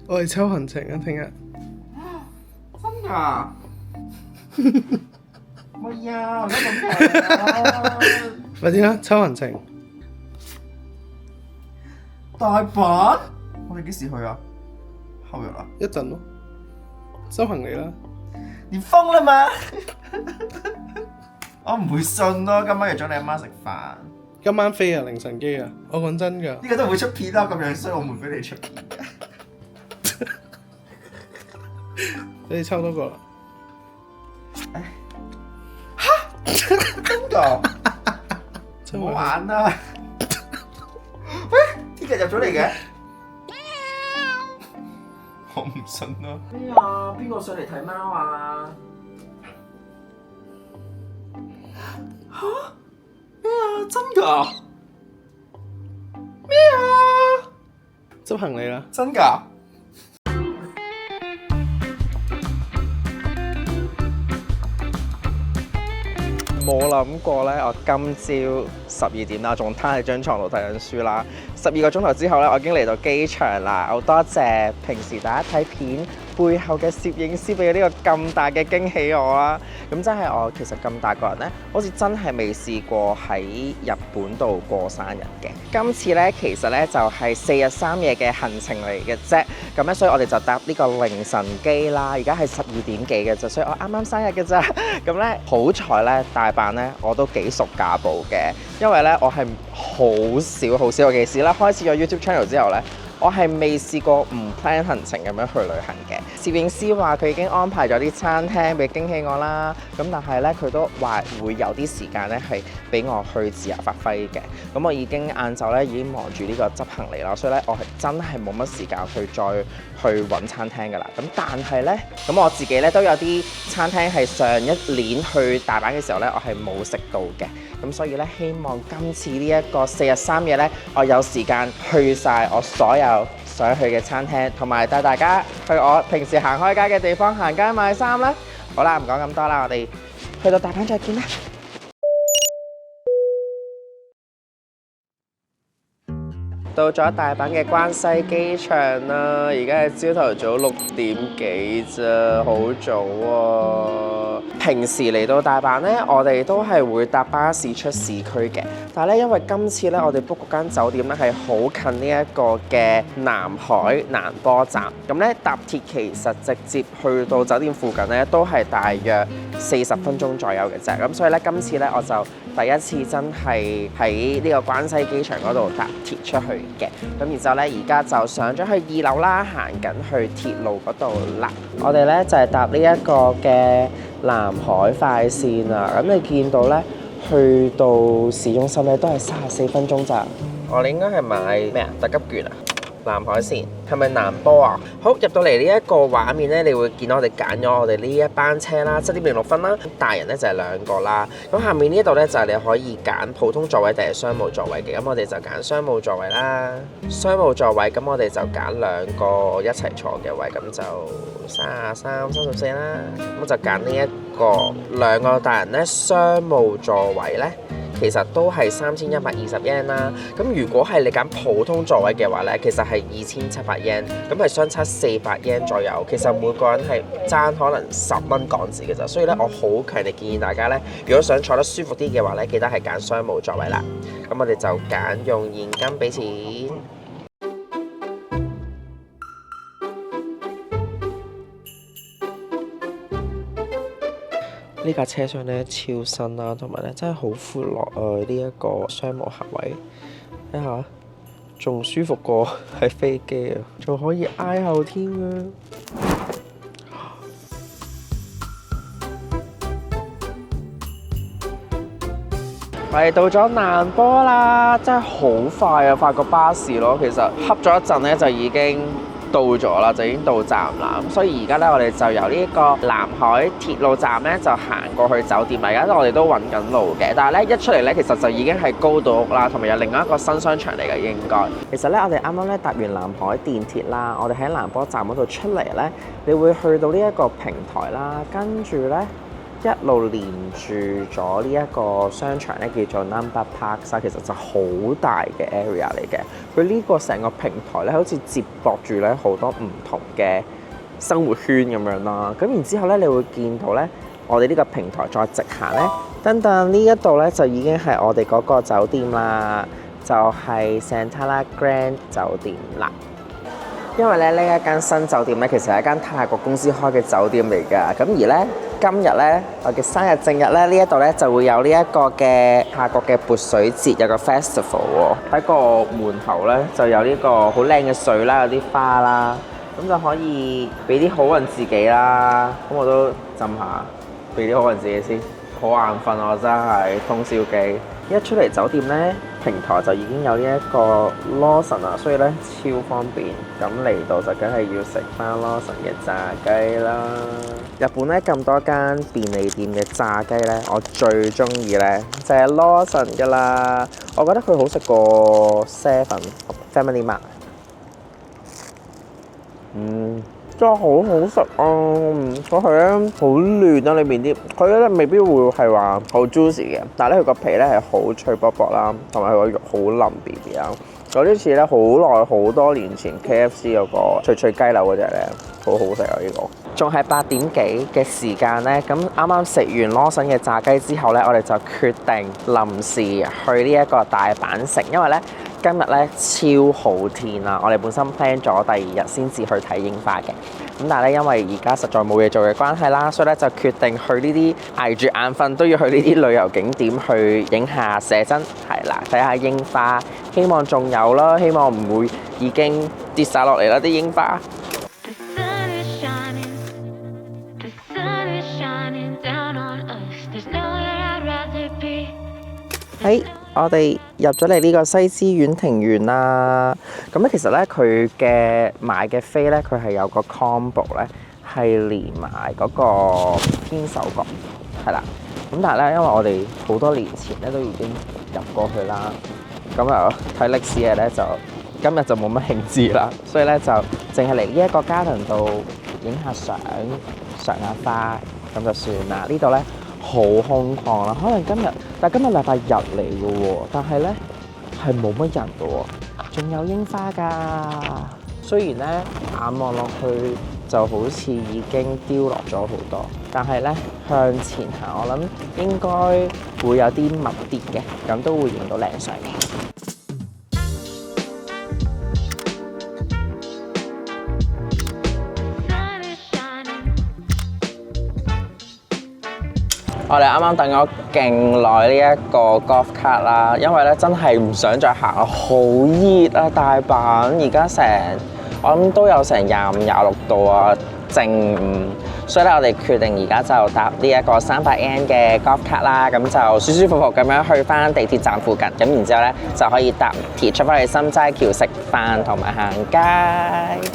我哋抽行程啊，聽日。真㗎？喂呀！我而家咁快啲啦，抽行程。大阪？我哋幾時去啊？後日啊？一陣咯，收行李啦。連風啦嘛！我唔會信咯，今晚約咗你阿媽食飯。今晚飛啊，凌晨機啊！我講真㗎。呢個都唔會出片啦，咁樣衰，我唔會俾你出片。你抽多個啦。真㗎？唔好玩啦！喂，呢個入咗嚟嘅？我唔信咯。咩啊？邊個上嚟睇貓啊？嚇？咩啊？真㗎？咩啊？執行李啦。真㗎？冇諗過咧，我今朝12點啦，仲攤喺張床度睇緊書啦。12個鐘頭之後咧，我已經嚟到機場啦。好多謝平時大家睇片背後嘅攝影師俾呢個咁大嘅驚喜我啦。咁真係我其實咁大個人咧，好似真係未試過喺日本度過生日嘅。今次咧其實咧就係4日3夜嘅行程嚟嘅啫。咁咧所以我哋就搭呢個凌晨機啦。而家係12點幾嘅啫，所以我啱啱生日嘅咋。咁咧好彩咧大阪咧我都幾熟架步嘅，因為咧我係好少尤其是啦開始咗 YouTube channel 之後咧，我係未試過唔 plan 行程咁樣去旅行嘅。攝影師話佢已經安排咗啲餐廳俾驚喜我啦，咁但係咧佢都話會有啲時間咧係俾我去自由發揮嘅。咁我已經晏晝咧已經忙住呢個執行李啦，所以咧我係真係冇乜時間去揾餐廳㗎啦。咁但係咧，咁我自己咧都有啲餐廳係上一年去大阪嘅時候咧，我係冇食到嘅。咁所以咧，希望今次呢一個4日3夜咧，我有時間去晒我所有想去嘅餐廳，同埋帶大家去我平時行開街嘅地方行街買衫啦。好啦，唔講咁多啦，我哋去到大阪再見啦。到咗大阪嘅關西機場啦，而家係朝頭早6點幾啫，好早喎。平時嚟到大阪呢，我哋都係會搭巴士出市區嘅，但係咧，因為今次咧，我哋 book 嗰間酒店咧係好近呢一個嘅南海難波站，咁咧搭鐵其實直接去到酒店附近咧，都係大約40分鐘左右嘅啫。咁所以咧，今次咧我就第一次真係喺呢個關西機場嗰度搭鐵出去嘅，咁然之後咧，而家就上咗去2樓啦，行緊去鐵路嗰度啦。我哋咧就係搭呢一個嘅南海快線啊，咁你見到咧，去到市中心咧都係34分鐘咋。我哋應該係買咩啊？特急券啊？南海線係咪難波啊？好，入到嚟呢一個畫面咧，你會見到我哋揀咗我哋呢一班車啦，7.06分啦。大人咧就係2個啦。咁下面呢度咧就係你可以揀普通座位定係商務座位嘅。咁我哋就揀商務座位啦。商務座位咁我哋就揀2個一齊坐嘅位，咁就33、34啦。咁就揀呢一個2個大人咧商務座位咧。其實都係3120 yen 啦，咁如果係你揀普通座位嘅話咧，其實係2700 yen，咁係相差400 yen 左右。其實每個人係爭可能10蚊港紙嘅咋，所以咧我好強烈建議大家咧，如果想坐得舒服啲嘅話咧，記得係揀商務座位啦。咁我哋就揀用現金俾錢。呢架車廂咧超新啦，同埋咧真係好闊落啊！呢一個商務客位，睇下仲舒服過喺飛機啊，仲可以挨後添啊！我哋到咗難波啦，真係好快啊！快過巴士咯，其實恰咗一陣咧就已經到咗啦，就已經到站啦。咁所以而家咧，我哋就由呢一個南海鐵路站咧，就行過去酒店啦。而家我哋都揾緊路嘅，但係咧一出嚟咧，其實就已經係高島屋啦，同埋有另外一個新商場嚟嘅應該。其實咧，我哋啱啱咧搭完南海電鐵啦，我哋喺難波站嗰度出嚟咧，你會去到呢一個平台啦，跟住咧一路連住咗呢一個商場咧，叫做 Number Park 其實就好大嘅 area 嚟嘅。佢呢個成個平台咧，好似接駁住咧好多唔同嘅生活圈咁樣啦。咁然之後咧，你會見到咧，我哋呢個平台再直行咧，等等呢一度咧就已經係我哋嗰個酒店啦，就係 Santana Grand 酒店啦。因為咧呢一間新酒店咧，其實係一間泰國公司開嘅酒店嚟㗎。咁而咧今日咧我嘅生日正日咧，呢一度咧就會有呢一個嘅泰國嘅潑水節，有個 festival 喎。喺個門口咧就有呢個好靚嘅水啦，有啲花啦，咁就可以俾啲好運自己啦。咁我都浸下，俾啲好運自己先。好眼瞓我真係通宵機。一出嚟酒店咧，平台就已經有呢一個 Lawson 啊，所以咧超方便。咁嚟到就梗係要食翻 Lawson 嘅炸雞啦。日本咧咁多間便利店嘅炸雞咧，我最中意咧就係 Lawson 㗎啦。我覺得佢好食過 Seven、Family Mart。真係好好食啊！佢係咧好嫩啊，裏面啲佢咧未必會係話好 juicy 嘅，但係咧佢個皮咧係好脆卜卜啦，同埋佢個肉好腍 B B 啊！有啲似咧好耐好多年前 KFC 嗰個脆脆雞柳嗰隻咧，好好食啊！呢個仲係8點幾嘅時間咧，咁啱啱食完 Lawson 嘅炸雞之後咧，我哋就決定臨時去呢一個大阪城，因為咧今日咧超好天啊！我哋本身 plan 咗第2日先至去睇櫻花嘅，咁但係咧因為而家實在冇嘢做嘅關係啦，所以咧就決定去呢啲捱住眼瞓都要去呢啲旅遊景點去影下寫真，係啦，睇下櫻花，希望仲有啦，希望唔會已經跌晒落嚟啦啲櫻花。喺我哋入咗嚟呢個西之丸庭園啦，咁咧其實咧佢嘅買嘅飛咧，佢係有個 combo 咧，係連埋嗰個天守閣，係啦。咁但係咧，因為我哋好多年前咧都已經入過去啦，咁啊睇歷史嘅咧就今日就冇乜興致啦，所以咧就淨係嚟呢一個 garden 度影下相、賞下花咁就算啦。呢度咧好空曠啦，可能但係今日禮拜日嚟嘅喎，但係咧係冇乜人嘅喎，仲有櫻花㗎。雖然咧眼望落去就好似已經凋落咗好多，但係咧向前行，我諗應該會有啲密啲嘅，咁都會影到靚相嘅。我哋啱啱等咗勁耐呢一個 golf cart 啦，因為咧真係唔想再行啦，好熱啊！大阪而家我諗都有成25、26度啊，正午，所以咧我哋決定而家就搭呢一個300 yen 嘅 golf cart 啦，咁就舒舒服服咁樣去翻地鐵站附近，咁然之後咧就可以搭鐵出翻去心齋橋食飯同埋行街。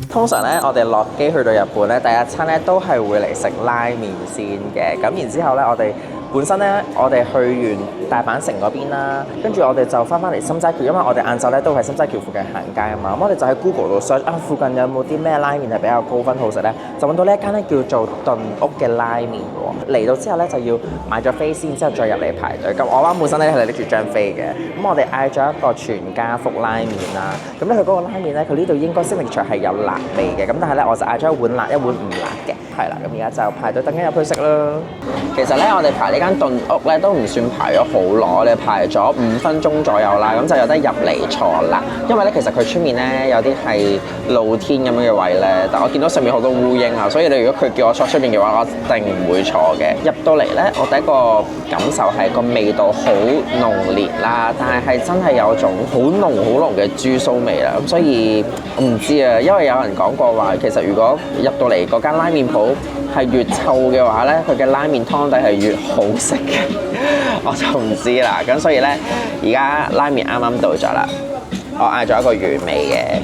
通常咧，我哋落機去到日本咧，第一餐咧都係會嚟食拉麵先嘅。咁然之後咧，我哋本身咧，我哋去完大阪城嗰邊啦，跟住我哋就翻嚟心齋橋，因為我哋晏晝咧都喺心齋橋附近行街啊嘛。咁我哋就喺 Google 度 search 附近有冇啲咩拉麵係比較高分好食咧，就揾到呢一間咧叫做頓屋嘅拉麵喎。嚟到之後咧就要買咗飛先，之後再入嚟排隊。咁我啱本身咧係拎住張飛嘅，咁我哋嗌咗一個全家福拉麵啦。咁咧佢嗰個拉麵咧，佢呢度應該 signature 係有辣味嘅，咁但係咧我就嗌咗一碗辣，一碗唔辣嘅，係啦。咁而家就排隊等緊入去食啦。其實咧我哋排呢間頓屋咧都唔算排咗好耐，我哋排咗5分鐘左右啦，咁就有得入嚟坐啦。因為咧其實佢出面咧有啲係露天咁樣嘅位咧，但我見到上面好多烏蠅啊，所以你如果佢叫我坐出面嘅話，我一定唔會坐嘅。入到嚟咧，我第一個感受係個味道好濃烈啦，但係真係有種好濃嘅豬騷味啦。咁所以我唔知啊，因為有人講過話，其實如果入到嚟嗰間拉麵鋪係越臭嘅話咧，佢嘅拉麵湯底係越好食嘅，我就唔知啦。咁所以咧，而家拉麵啱啱到咗啦，我嗌咗一個原味嘅，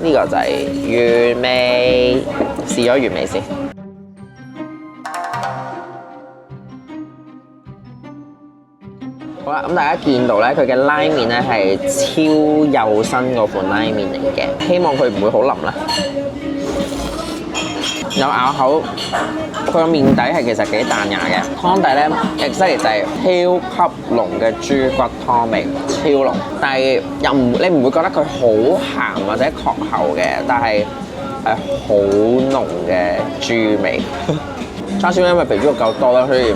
呢個就係原味，試咗原味先。好啦，咁大家見到咧，佢嘅拉麵咧係超幼身嗰款拉麵嚟嘅，希望佢唔會好腍啦。有咬口，佢個麵底係其實幾彈牙嘅，湯底咧 exactly 就係超級濃嘅豬骨湯味，超濃，但係又你唔會覺得佢好鹹或者確口嘅，但係係好濃嘅豬味。叉燒因為肥豬肉夠多啦，所以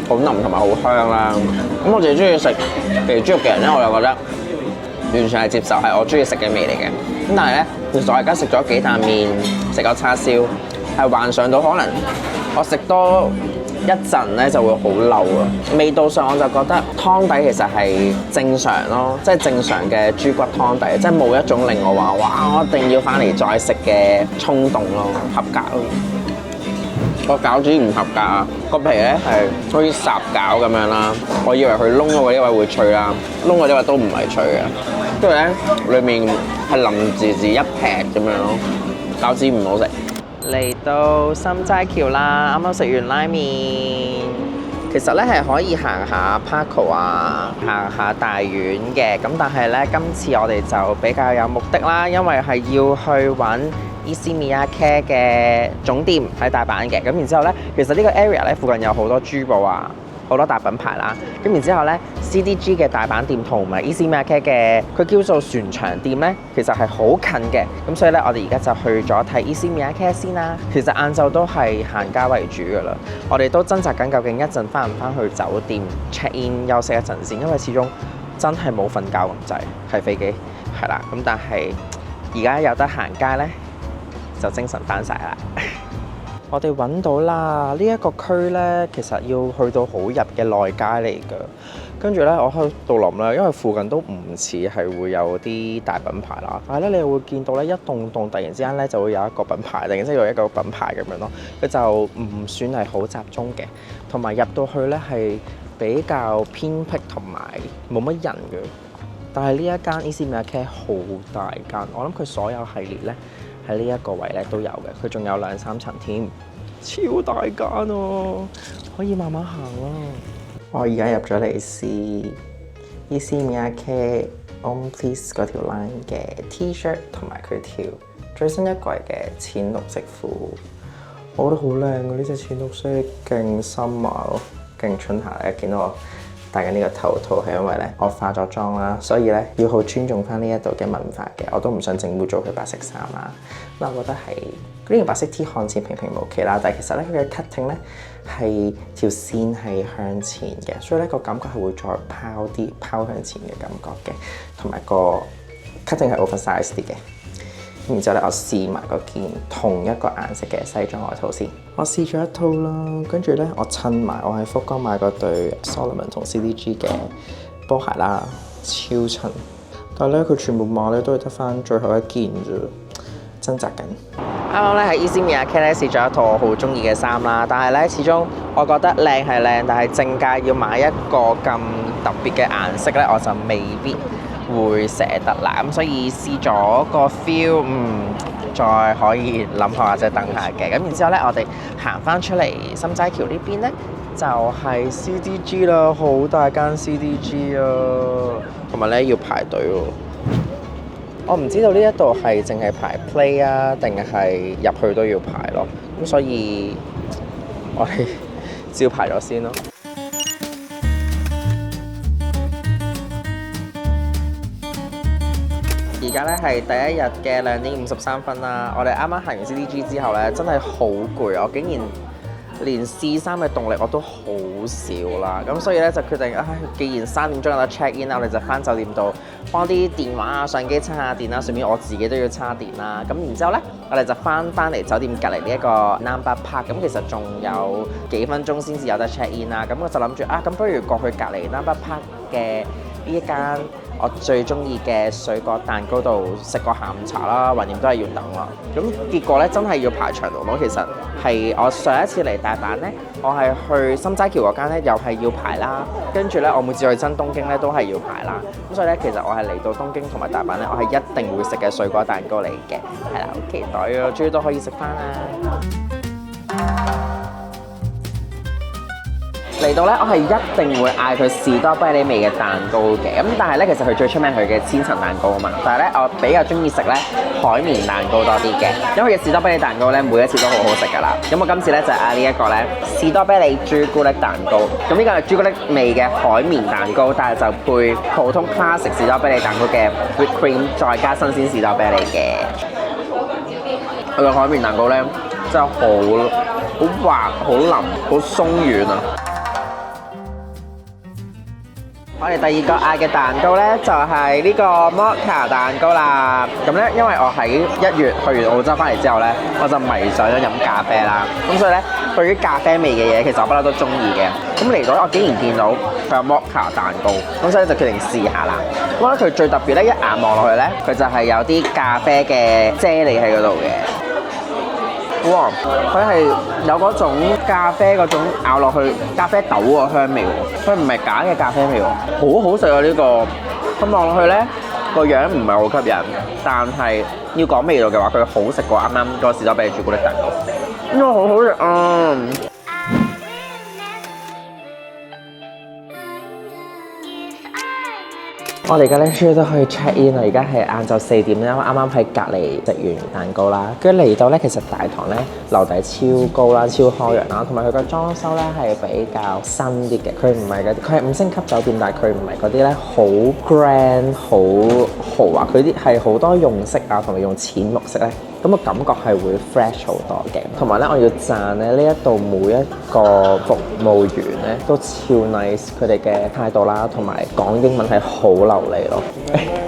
好腍同埋好香啦。咁我自己中意食肥豬肉嘅人咧，我又覺得完全係接受，係我中意食嘅味嚟嘅。咁但係咧，其實我而家食咗幾啖麵，食咗叉燒。係幻想到可能我食多一陣咧就會好漏啊！味道上我就覺得湯底其實係正常咯，即係正常嘅豬骨湯底，即係冇一種令我話哇我一定要翻嚟再食嘅衝動咯，合格咯。個餃子唔合格啊！個皮咧係好似烚餃咁樣啦，我以為佢燶嗰啲位會脆啦，燶嗰啲位都唔係脆嘅，跟住咧裡面係腍滋滋一劈咁樣咯，餃子唔好食。嚟到心齋橋啦，啱啱食完拉麵，其實咧係可以行下 Parco 啊，行下大院嘅，咁但係咧今次我哋就比較有目的啦，因為係要去揾Issey-Miyake 嘅總店喺大阪嘅，咁然之後咧，其實呢個 area 咧附近有好多珠寶啊，好多大品牌啦，咁然之後咧 CDG 嘅大阪店同埋 Issey-Miyake 嘅佢叫做船場店咧，其實係好近嘅，咁所以咧我哋而家就去咗睇 Issey-Miyake 先啦。其實晏晝都係行街為主噶啦，我哋都掙扎緊究竟一陣翻唔翻去酒店 check in 休息一陣先，因為始終真係冇瞓覺咁滯，係飛機係啦，咁但係而家有得行街咧，就精神翻晒啦。我哋揾到啦！呢一個區呢，其實要去到好入嘅內街嚟㗎。跟住呢，我喺度諗啦，因為附近都唔似係會有啲大品牌啦。但係咧，你又會見到呢一棟棟突然之間呢就會有一個品牌，突然之間有一個品牌咁樣咯。佢就唔算係好集中嘅，同埋入到去呢係比較偏僻同埋冇乜人嘅。但係呢一間 Issey-Miyake 好大間，我諗佢所有系列呢，喺呢一個位咧都有嘅，佢仲有2、3層添，超大間哦，可以慢慢行咯。我而家入咗嚟試 Issey-Miyake On This 嗰條 line 嘅 T-shirt 同埋佢條最新一季嘅淺綠色褲，我覺得好靚啊！呢隻淺綠色勁深啊，勁春夏咧，見到我戴緊呢個頭套係因為咧我化咗妝啦，所以咧要好尊重翻呢一度嘅文化嘅，我都唔想整污糟佢白色衫啦。咁我覺得係呢件白色 T 看似平平無奇啦，但係其實咧佢嘅 cutting 咧係條線係向前嘅，所以咧個感覺係會再拋向前嘅感覺嘅，同埋個 cutting 係 oversize 啲嘅。然之後咧，我試埋嗰件同一個顏色嘅西裝外套先。我試咗一套啦，跟住咧我襯埋我喺福岡買嗰對 Salomon 同 CDG 嘅波鞋啦，超襯。但係咧佢全部碼咧都係得翻最後一件啫，掙扎緊。啱啱咧喺 Issey-Miyake 咧試咗一套我好中意嘅衫啦，但係咧始終我覺得靚係靚，但係正價要買一個咁特別嘅顏色咧，我就未必會捨得啦，咁所以試咗個 feel， 再可以諗下或者等下嘅。咁然之後咧，我哋行翻出嚟心齋橋呢邊咧，就係 CDG 啦，好大間 CDG 啊，同埋咧要排隊喎。我唔知道呢一度係淨係排 play 啊，定係入去都要排咯。咁所以我哋照排咗先咯。而家咧係第一日嘅2點53分啦，我哋啱啱行完 CDG 之後咧，真係好攰，我竟然連試衫嘅動力我都好少啦，咁所以咧就決定，既然3點鐘有得 check in 啦，我哋就翻酒店度幫啲電話啊、相機插下電啦，順便我自己都要插電啦，咁然之後咧，我哋就翻嚟酒店隔離呢一個 Namba Park， 咁其實仲有幾分鐘先至有得 check in 啦，咁我就諗住咁不如過去隔離 Namba Park 嘅呢一間我最中意嘅水果蛋糕度食個下午茶啦，橫掂都係要等啦。咁結果咧真係要排長龍咯。其實係我上一次嚟大阪咧，我係去心齋橋嗰間咧，又係要排啦。跟住咧，我每次去真東京咧都係要排啦。咁所以咧，其實我係嚟到東京同埋大阪咧，我係一定會食嘅水果蛋糕嚟嘅。係啦，好期待啊！終於都可以食翻啦。嚟到咧，我係一定會嗌佢士多啤梨味嘅蛋糕嘅。咁但係咧，其實佢最出名佢嘅千層蛋糕啊嘛。但係咧，我比較中意食咧海綿蛋糕多啲嘅，因為佢嘅士多啤梨蛋糕咧每一次都好好食㗎啦。咁我今次咧就嗌呢一個咧士多啤梨朱古力蛋糕。咁呢個係朱古力味嘅海綿蛋糕，但係就配普通 classic 士多啤梨蛋糕嘅 whipped cream， 再加新鮮士多啤梨嘅。佢個海綿蛋糕咧真係好滑、好腍、好鬆軟啊！我哋第二個嗌嘅蛋糕咧就係呢個摩卡蛋糕啦。咁咧，因為我喺1月去完澳洲翻嚟之後咧，我就迷上咗飲咖啡啦。咁所以咧，對於咖啡味嘅嘢，其實我不嬲都中意嘅。咁嚟到我竟然見到佢有摩卡蛋糕，咁所以就決定試下啦。我覺得佢最特別咧，一眼望落去咧，佢就係有啲咖啡嘅啫喱喺嗰度嘅。哇！佢係有嗰種咖啡嗰種咬落去咖啡豆個香味喎，佢唔係假嘅咖啡味喎，好好食啊呢個！咁望落去咧個樣唔係好吸引，但係要講味道嘅話，佢好食過啱啱嗰個士多啤梨朱古力蛋糕，因為好好食啊！我哋而家咧終於都可以 check in 啦，而家係晏晝4點啦，啱啱喺隔離食完蛋糕啦，跟住嚟到咧，其實大堂咧樓底超高啦，超開揚啦，同埋佢個裝修咧係比較新啲嘅，佢唔係佢係5星級酒店，但係佢唔係嗰啲咧好 grand 好豪華，佢啲係好多用色啊，同埋用淺綠色咧。咁個感覺係會 fresh 好多嘅，同埋咧我要讚咧呢一度每一個服務員咧都超 nice， 佢哋嘅態度啦，同埋講英文係好流利咯。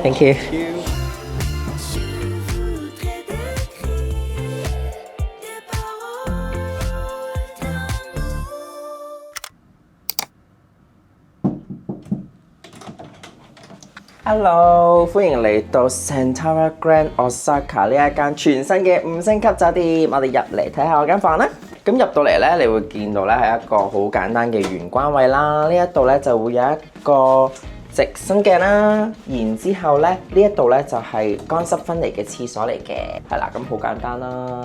Thank you。Hello， 歡迎嚟到 Centara Grand Osaka 呢一間全新嘅5星級酒店。我哋入嚟睇下我間房啦。咁入到嚟咧，你會見到咧係一個好簡單嘅玄關位啦。呢一度咧就會有一個直身鏡啦。然之後咧，呢一度咧就係乾濕分離嘅廁所嚟嘅。係啦，咁好簡單啦。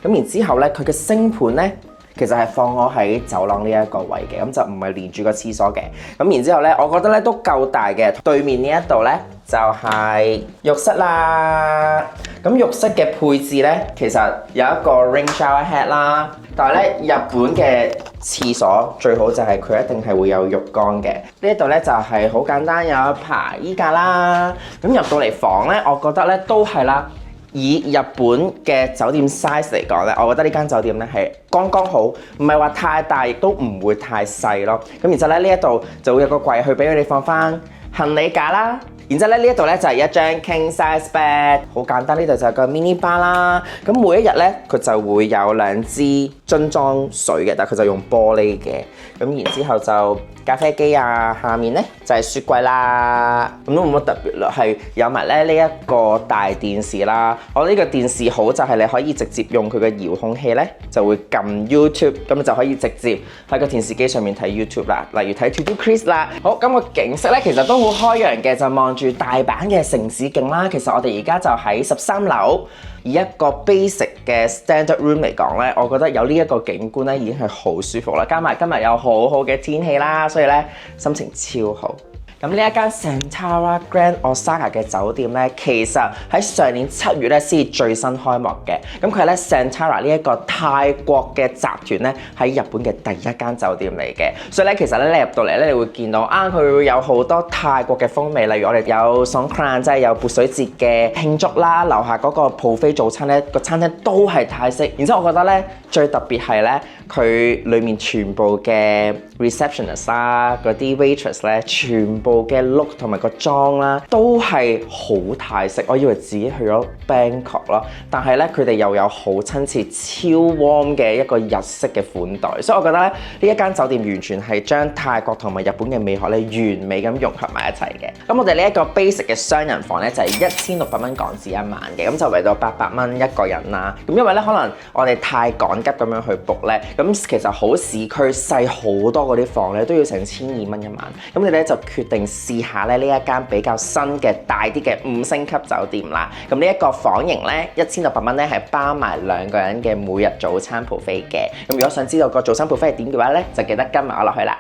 咁然之後咧，佢嘅星盤咧，其實係放我喺走廊呢一個位嘅，咁就唔係連住個廁所嘅。咁然之後咧，我覺得咧都夠大嘅。對面呢一度咧就係浴室啦。咁浴室嘅配置咧，其實有一個 rain shower head 啦。但係咧，日本嘅廁所最好就係佢一定係會有浴缸嘅。呢一度咧就係好簡單，有一排衣架啦。咁入到嚟房咧，我覺得咧都係啦。以日本嘅酒店 size 嚟講咧，我覺得呢間酒店咧係剛剛好，唔係話太大，亦都唔會太細咯。咁然之後咧，呢一度就會有個櫃去俾佢哋放翻行李架啦。然之後咧，呢一度咧就係一張 king size bed， 好簡單。呢度就係個 mini bar 啦。咁每一日咧，佢就會有2支樽裝水嘅，但係佢就用玻璃嘅。咁然之後就咖啡機啊，下面咧就係雪櫃啦。咁都冇乜特別啦，係有埋咧呢一個大電視啦。我呢個電視好就係你可以直接用佢嘅遙控器咧，就會撳 YouTube， 咁就可以直接喺個電視機上面睇 YouTube 啦。例如睇 To Do Chris 啦。好，咁個景色咧其實都好開揚嘅，就望住大阪嘅城市景啦。其實我哋而家就喺13樓。以一個 basic 嘅 standard room 嚟講咧，我覺得有呢一個景觀咧已經係好舒服啦。加埋今日有好好嘅天氣啦，所以咧心情超好。咁呢一間 Centara Grand Osaka 嘅酒店咧，其實喺上年7月咧先最新開幕嘅。咁佢係咧 Centara 呢一個泰國嘅集團咧喺日本嘅第一間酒店嚟嘅。所以咧其實咧你入到嚟咧，你會見到佢會有好多泰國嘅風味，例如我哋有 Songkran 即係有潑水節嘅慶祝啦。樓下嗰個 buffet 早餐咧，個餐廳都係泰式。然之後我覺得咧最特別係咧，佢裡面全部嘅 receptionist 啦，嗰啲 waitress 咧，全部嘅 look 同埋個妝啦，都係好泰式。我以為自己去咗 Bangkok 咯，但係咧佢哋又有好親切、超 warm 嘅一個日式嘅款待，所以我覺得咧呢一間酒店完全係將泰國同埋日本嘅美學咧完美咁融合埋一齊嘅。咁我哋呢一個 basic 嘅雙人房咧就係1600蚊港紙一晚嘅，咁就為到800蚊一個人啦。咁因為咧可能我哋太趕急咁樣去 book 咧，咁其實好市區細好多嗰啲房咧都要成1200蚊一晚，咁你咧就決定試下咧呢一間比較新嘅大啲嘅5星級酒店啦。咁呢一個房型咧1600蚊咧係包埋2個人嘅每日早餐 buffet嘅。咁如果想知道個早餐 buffet係點嘅話咧，就記得跟埋我落去啦。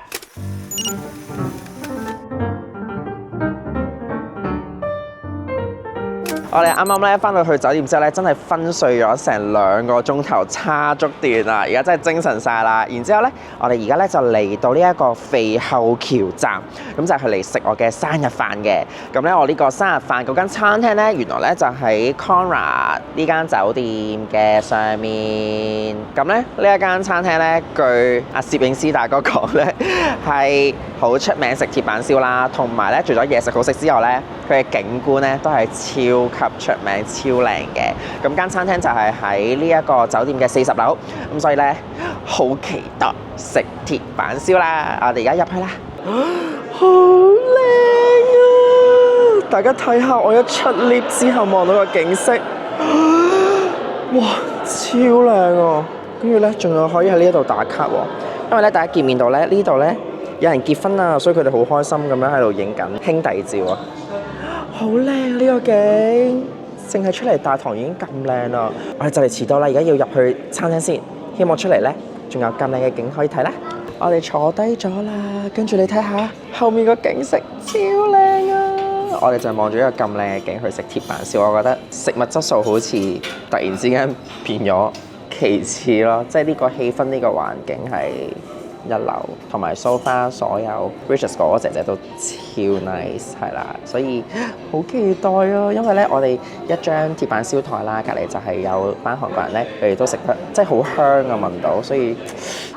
我哋啱啱咧翻到去酒店之後咧，真係昏睡咗成2個鐘頭，叉足電啊！而家真係精神晒啦。然之後咧，我哋而家咧就嚟到呢一個肥後橋站，咁就係嚟食我嘅生日飯嘅。咁咧，我呢個生日飯嗰間餐廳咧，原來咧就喺 Conrad 呢間酒店嘅上面。咁咧呢一間餐廳咧，據阿攝影師大哥講咧，係好出名食鐵板燒啦，同埋咧除咗嘢食好食之外咧，佢嘅景觀咧都係超級出名、超靚嘅。咁間餐廳就係喺呢一個酒店嘅40樓，咁所以咧好期待食鐵板燒啦！我哋而家入去啦，好靚啊！大家睇下我一出 lift 之後望到個景色，哇，超靚啊！跟住咧仲有可以喺呢一度打卡喎，因為咧大家見面到咧呢度咧有人結婚啊，所以佢哋好開心咁樣喺度影緊兄弟照啊！好靚啊！呢個景，淨係出嚟大堂已經咁靚啦。我哋就嚟遲到啦，而家要入去餐廳先。希望出嚟呢，仲有咁靚嘅景可以睇啦。我哋坐低咗啦，跟住你睇下後面個景色超靚啊！我哋就望住一個咁靚嘅景去食鐵板燒，我覺得食物質素好似突然之間變咗其次咯，即係呢個氣氛、呢個環境係一流，同埋 so far 所有 Riches 哥哥姐姐都超 nice 係啦，所以好期待啊！因為咧，我哋一張鐵板燒台啦，隔離就係有班韓國人咧，佢哋都食得即係好香啊，聞到，所以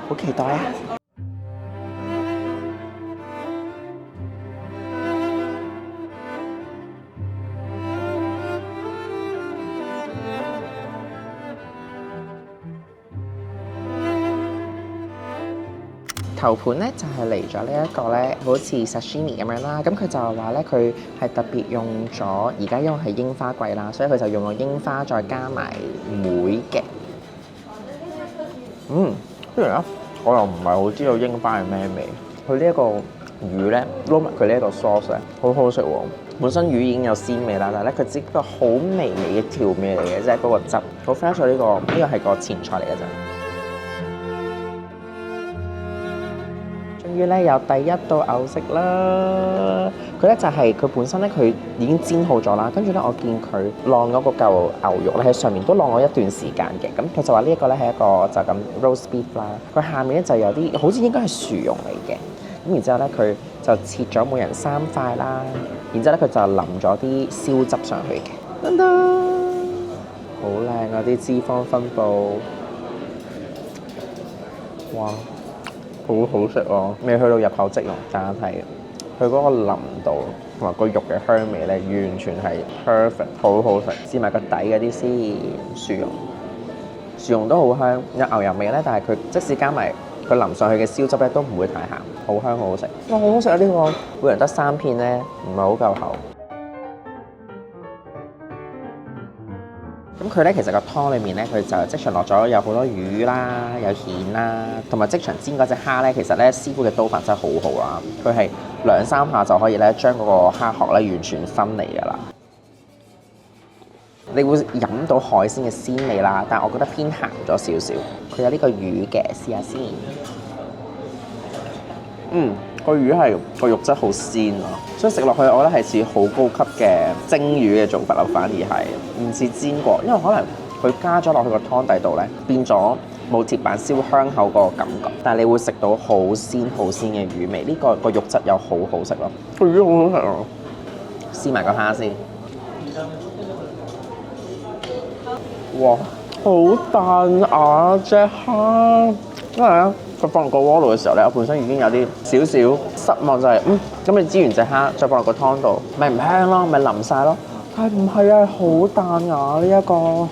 好期待啊！頭盤咧就係嚟咗呢一個咧，好似 sashimi 咁樣啦。咁佢就係話咧，佢係特別用咗，而家因為係櫻花季啦，所以佢就用咗櫻花再加埋梅嘅。雖然咧，我又唔係好知道櫻花係咩味。佢呢一個魚咧，撈埋佢呢一個 sauce 咧，好好食喎。本身魚已經有鮮味啦，但係咧佢只不過好微微嘅調味嚟嘅啫，嗰個汁好 fresh 咗。呢個係個前菜嚟嘅啫。終於咧有第一道牛食啦！佢咧就係佢本身咧佢已經煎好咗啦，跟住咧我見佢晾咗個嚿牛肉咧喺上面都晾咗一段時間嘅，咁佢就話呢一個咧係一個就咁 roast beef 啦，佢下面咧就有啲好似應該係薯蓉嚟嘅，咁然之後咧佢就切咗每人3塊啦，然之後咧佢就淋咗啲燒汁上去嘅，噔噔，好靚啊啲脂肪分佈，哇！好好食咯，未去到入口即溶，但係佢嗰個腍度同埋個肉嘅香味咧，完全係 perfect， 好好食。試埋個底嗰啲先，薯蓉都好香，有牛油味咧，但係佢即使加埋佢淋上去嘅燒汁咧，都唔會太鹹，好香好好食。哇，好好食啊！呢個每人得3片咧，唔係好夠厚。咁佢咧其實個湯裏面咧，佢就即場落咗有好多魚啦，有蜆啦，同埋即場煎嗰隻蝦咧，其實咧師傅嘅刀法真係好好啦，佢係2-3下就可以咧將嗰個蝦殼咧完全分離㗎啦。你會飲到海鮮嘅鮮味啦，但係我覺得偏鹹咗少少。佢有呢個魚嘅，試下先。個魚係個肉質好鮮啊，所以食落去我覺得係似好高級嘅蒸魚嘅做法咯，反而係唔似煎過，因為可能佢加咗落去個湯底度咧，變咗冇鐵板燒香口個感覺，但係你會食到好鮮嘅魚味，呢個肉質又好好食咯，個魚好好食啊！試埋個蝦先，哇，好彈牙隻蝦，因為咧。佢放落個鍋爐嘅時候咧，我本身已經有啲少少失望，就係咁你煎完隻蝦，再放落個湯度，咪唔香咯，咪淋晒咯。但係唔係啊，好彈牙呢一個。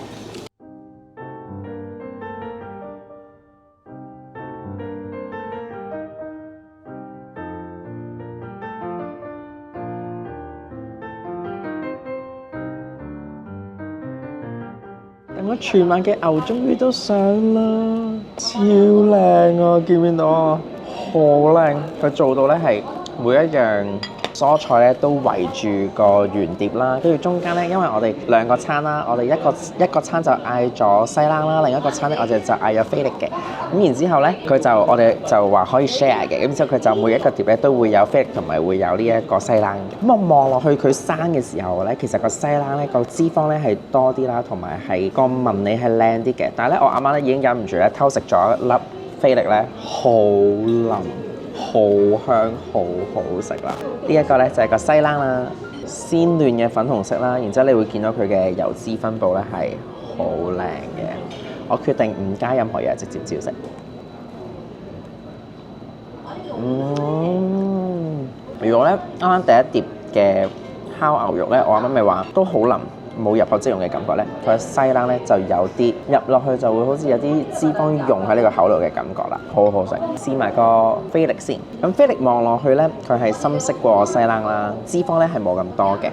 咁啊，全晚嘅牛終於都上啦，超靚啊！見唔見到啊？好靚，佢做到咧係每一樣蔬菜咧都圍住個圓碟啦，跟住中間咧，因為我哋兩個餐啦，我哋一個餐就嗌咗西冷啦，另一個餐咧我哋就嗌咗菲力嘅。咁然之後咧，我哋就話可以 share 嘅，咁之後佢就每一個碟咧都會有菲力同埋會有呢一個西冷嘅。咁我望落去佢生嘅時候咧，其實個西冷咧個脂肪咧係多啲啦，同埋係個紋理係靚啲嘅。但係咧，我啱啱咧已經忍唔住咧偷食咗一粒菲力咧，好腍、好香、好好食啦！呢一個咧就係個西冷啦，鮮嫩嘅粉紅色啦，然之後你會見到佢嘅油脂分佈咧係好靚嘅。我決定唔加任何嘢，直接照食。如果咧啱啱第一碟嘅烤牛肉咧，我啱啱咪話都好腍，冇入口即溶嘅感覺咧，佢嘅西冷咧就有啲入落去就會好似有啲脂肪溶喺呢個口度嘅感覺啦，好好食。試埋個菲力先，咁菲力望落去咧，佢係深色過西冷啦，脂肪咧係冇咁多嘅。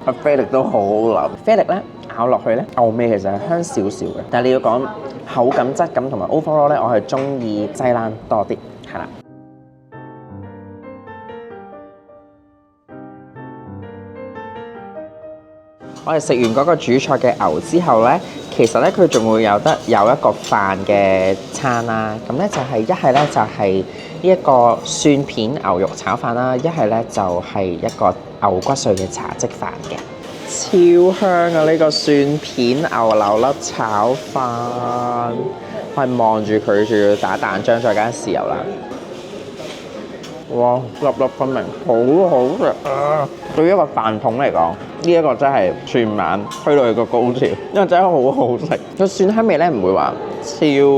個菲力都好好腍，菲力咧咬落去咧，牛味其實係香少少嘅，但係你要講口感質感同埋 overall 咧，我係中意西冷多啲，係啦。我哋食完嗰個主菜嘅牛之後咧，其實咧佢仲會有一個飯嘅餐啦。咁咧就係一係咧就係呢一個蒜片牛肉炒飯啦，一係咧就係一個牛骨髓嘅茶漬飯嘅，超香啊！呢個蒜片牛柳粒炒飯，我係望住佢仲要打蛋漿再加豉油啦。哇，粒粒分明，好好食啊！對於一個飯桶嚟講，呢一個真係全晚推到佢個高潮，因為真係好好食。個蒜香味咧唔會話超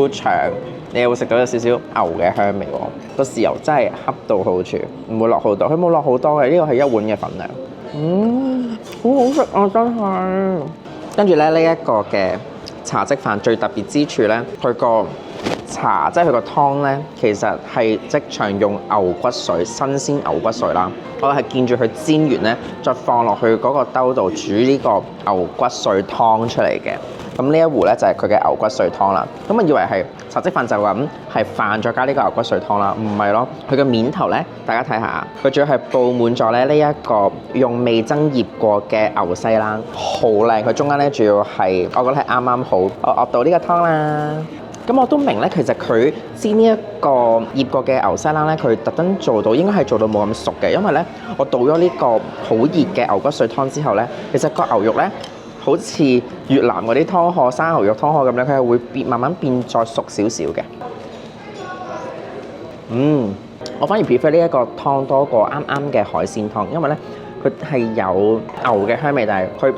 長，你又會食到有少少牛嘅香味喎。個豉油真係恰到好處，唔會落好多，佢冇落好多嘅，呢個係一碗嘅份量。好好食啊，真係。跟住咧呢一個嘅茶漬飯最特別之處咧，佢個茶即係佢個湯咧，其實係即場用牛骨髓，新鮮牛骨髓啦。我係見住佢煎完咧，再放落去嗰個兜度煮呢個牛骨髓湯出嚟嘅。咁呢一壺咧就係佢嘅牛骨髓湯啦。咁我以為係茶漬飯就咁係飯再加呢個牛骨髓湯啦，唔係咯。佢嘅面頭咧，大家睇下，佢仲要係佈滿咗咧呢一個用味噌醃過嘅牛西冷，好靚。佢中間咧仲要係，我覺得係啱啱好，我熬到呢個湯啦。咁我都明咧，其實佢煎呢一個醃過嘅牛西冷咧，佢特登做到應該係做到冇咁熟嘅，因為咧我倒咗呢個好熱嘅牛骨髓湯之後咧，其實個牛肉咧好似越南嗰啲湯河生牛肉湯河咁樣，佢係會慢慢變再熟少少嘅。我反而 prefer 呢一個湯多過啱啱嘅海鮮湯，因為咧佢係有牛嘅香味，但係佢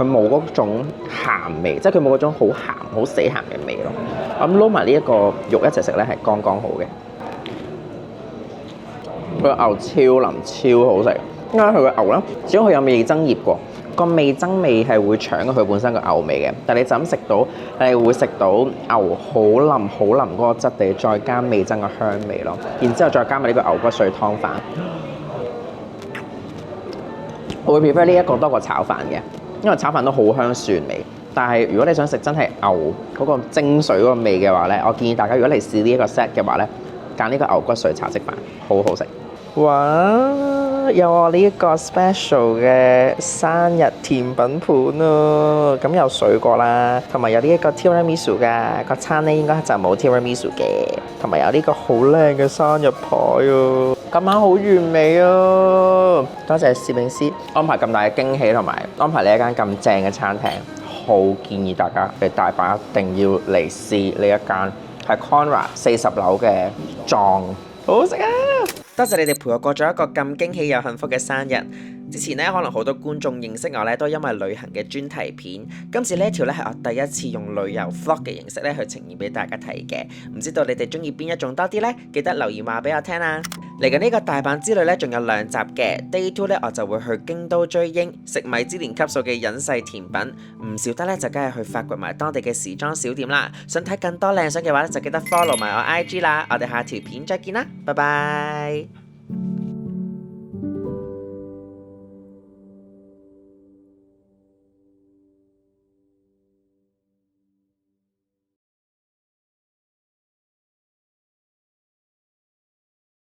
冇嗰種鹹味，即係佢冇嗰種好鹹好死鹹嘅味咯。咁撈埋呢一個肉一齊食咧係剛剛好嘅。佢個牛超腍超好食，因為佢個牛咧，只要佢有味噌醃過，個味噌味係會搶過佢本身個牛味嘅。但係你就咁食到，你係會食到牛好腍嗰個質地，再加味噌嘅香味咯。然之後再加埋呢個牛骨髓湯飯。我會 prefer 呢一個多過炒飯嘅，因為炒飯都好香蒜味。但係如果你想食真係牛嗰個精髓嗰個味嘅話咧，我建議大家如果嚟試呢一個 set 嘅話咧，揀呢個牛骨髓茶漬飯，好好食。哇！有我呢一個 special 嘅生日甜品盤啊！咁有水果啦，同埋有呢一個 tiramisu 㗎。個餐咧應該就冇 tiramisu 嘅，同埋有呢個好靚嘅生日牌啊！今晚好完美啊！多謝攝影師安排咁大嘅驚喜，同埋安排呢一間咁正嘅餐廳，好建議大家嚟大阪一定要嚟試呢一間係 Conrad 40樓嘅莊，好好食啊！多謝你哋陪我過咗一個咁驚喜又幸福嘅生日。之前咧可能好多觀眾認識我咧都因為旅行嘅專題片，今次呢一條咧係我第一次用旅遊 vlog 嘅形式咧去呈現俾大家睇嘅。唔知道你哋中意邊一種多啲呢？記得留言話俾我聽啊！嚟緊呢個大阪之旅咧仲有2集嘅 Day 2咧，我就會去京都追櫻食米芝蓮級數嘅隱世甜品，唔少得咧就梗係去發掘埋當地嘅時裝小店啦。想睇更多靚相嘅話咧就記得 follow 埋我 IG 啦。我哋下條片再見啦，拜拜。